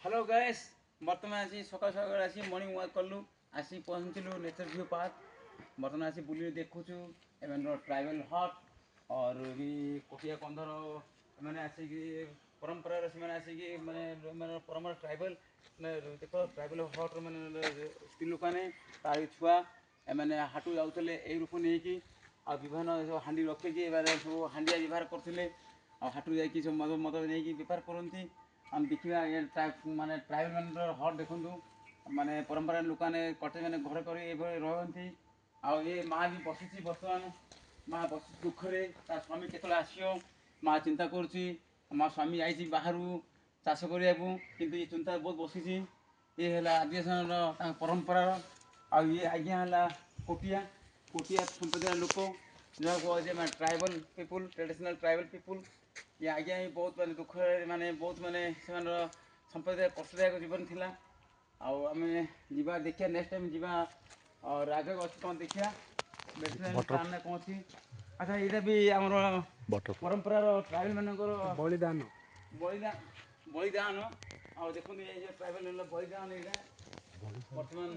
hello guys बर्तमान आसी सकाल सकाल आसी मॉर्निंग वॉक कलु आसी पहुँचलु नेचर व्यू पार्क बर्तमान आसी बुली देखुचु एमन ट्राइबल हट और भी कोटिया कंधर मैंने आसिकी परंपरा से मैंने आसिकी मैंने मैंने परंपरा ट्राइबल देख ट्राइबल हट मैंने स्त्री लोकाने तार छुआ एमने हाटू जाऊले यही रूप नहीं कि विभिन्न सब हाँ रखिकी सब हाँडिया व्यवहार करते हाटू जाकि सब मद मद नहीं बेपार करती आम देखा माने ट्राइबल मान हट देखु माने परंपरा लोकाने कटे मैंने घर कर रही आउ ये माँ भी बसी बर्तमान माँ बस दुखरे स्वामी केतले आसो माँ चिंता करुच्ची माँ स्वामी जाइए बाहर चाष करने कि चिंता बहुत बसी ये है आदिवासी परंपरा आ ये आज्ञा है कोटिया कोटिया संप्रदाय लोक जहाँ कहे tribal people traditional tribal people ये आज्ञा ही बहुत माने दुख माने बहुत माने संप्रदाय कष्टदायक जीवन थिला आम जा देखिए नेक्स्ट टाइम जा और आगे अच्छी कौन देखिया कौन अच्छी अच्छा यहाँ भी आम परंपरार ट्राइबल मानकर बलिदान बलिदान बलिदान आ देखो ट्राइबल बलिदान यहाँ बर्तमान